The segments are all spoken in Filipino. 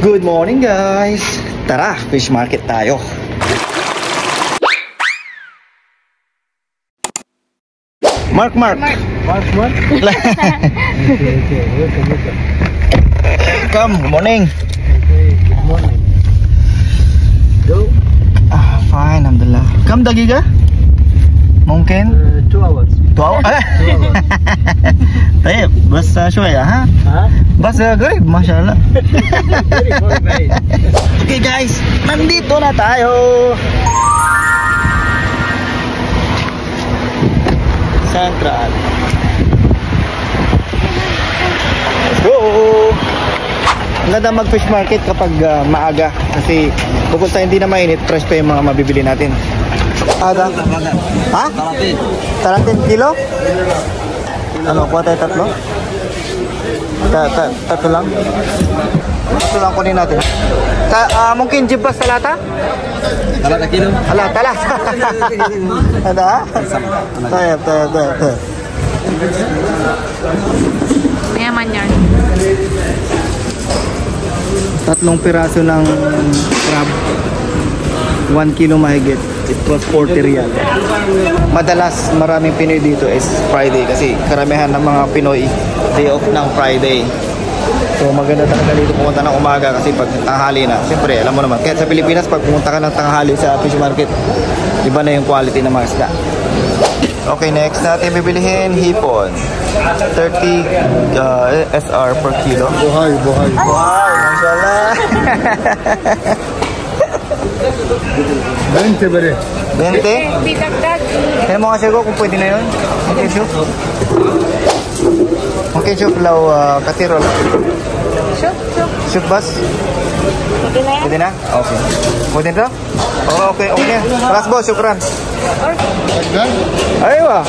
Good morning guys! Tara, fish market tayo. Mark. Come, good morning. Good morning. Go. Fine, alhamdulillah. Come dagiga? Mungkin? 2 hours. 2 hours? طيب بس شوية ها؟ بس قريب ما شاء الله. Okay guys, nandito na tayo. Central. Let's go. Ang ganda mag-fish market kapag maaga kasi bukod sa hindi na mainit, fresh pa yung mga mabibili natin. Ada? Ha? 30 kilo? Ano, kuha tayo tatlo? Tatlo lang? Tatlo lang kunin natin. Mungkin jibas talata? Talata kilo? Talata. Ada? Tayap. Mayaman yan. 3 piraso ng crab. 1 kilo mahigit. It was 40 real. Madalas maraming Pinoy dito is Friday kasi karamihan ng mga Pinoy day off ng Friday. So maganda talaga dito pumunta ng umaga kasi pag tanghali na, siyempre alam mo naman, kahit sa Pilipinas pag pumunta ka ng tanghali sa fish market, iba na yung quality ng mga isda. Okay, next natin bibilihin hipon. 30 SR per kilo. Buhay. Wow, mashallah. 20 bare. 20? Di dagdag. Kaya mo kasi ko kung pwede na yun. Okay, show. Okay, show. Law, katirol. Shoot. Shoot bus. Pwede na yan? Pwede na? Okay. Pwede na? Oh, okay na. Paras boss, syukran. Aywa.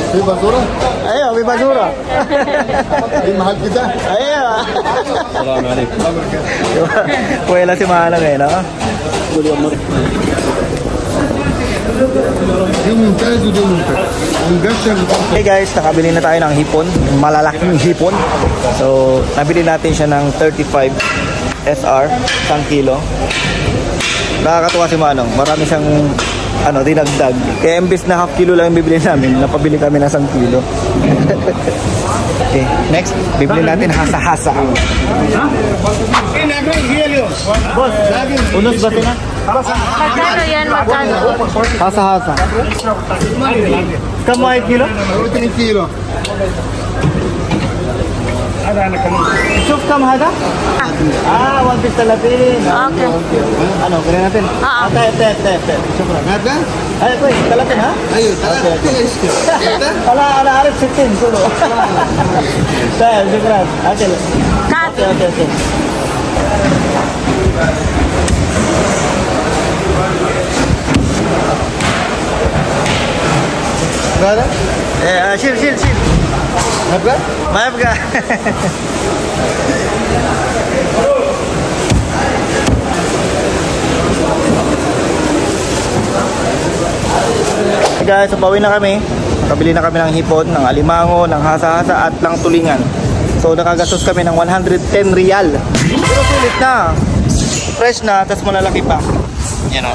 Di basura? Aywa, may basura. Di mahal kita? Aywa. Assalamualaikum. Wala si Mahalang eh, no? Hey guys, nakabili na tayo ng hipon, malalaking hipon. So, nabili natin siya ng 35 SR, 1 kilo. Nakakatuwa si Manong, marami siyang dinagdag. Kaya imbis na half kilo lang yung bibili namin, napabili kami ng 1 kilo. Okay, next, bibili natin hasa-hasa. Boss, unos ba sila? Magkano yan? Magkano? Hasa-hasa. Kamay kilo? 3 kilo. Shuf kam hada? 130. Okay. Ano, kaya natin? Te. Syukran. Nada? Ay, koy, talatin ha? Ayo, talatin. Ala arif 16 dulu. Saya, syukran. Okay. Gada? Shil. Apa? Maaf ka. Guys, pauwi na kami. Nakabili na kami ng hipon, ng alimango, ng hasa-hasa at ng tulingan. So nakagastos kami ng 110 real. Pero sulit na. Fresh na, tas malalaki pa. Yan o.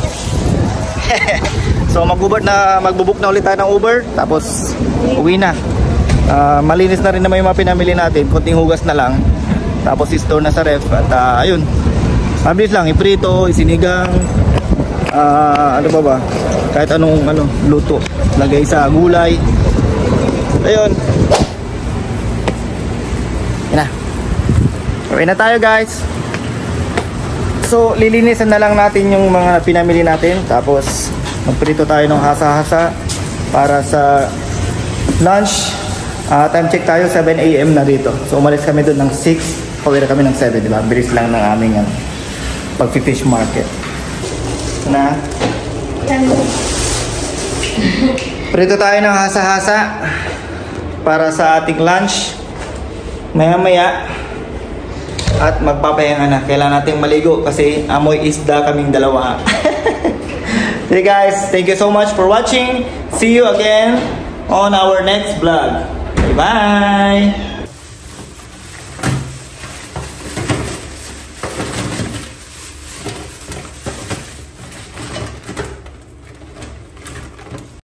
So magbubuk na ulit tayo ng Uber. Tapos uwi na. Malinis na rin naman yung mga pinamili natin. Kunting hugas na lang. Tapos i-store na sa ref. At ayun, mabilis lang, iprito, isinigang, ano ba? Kahit anong luto. Lagay sa gulay. Ayun. Yan na. Uwi na tayo guys. So lilinisan na lang natin yung mga pinamili natin. Tapos magprito tayo ng hasa-hasa para sa lunch. Time check tayo, 7 AM na dito. So umalis kami doon ng 6, pauwi kami ng 7, diba? Bilis lang ng aming pag-fish market. Na prito tayo ng hasa-hasa para sa ating lunch maya-maya. At magpapahinga na. Kailangan nating maligo kasi amoy isda kaming dalawa. Okay guys, thank you so much for watching. See you again on our next vlog. Bye-bye!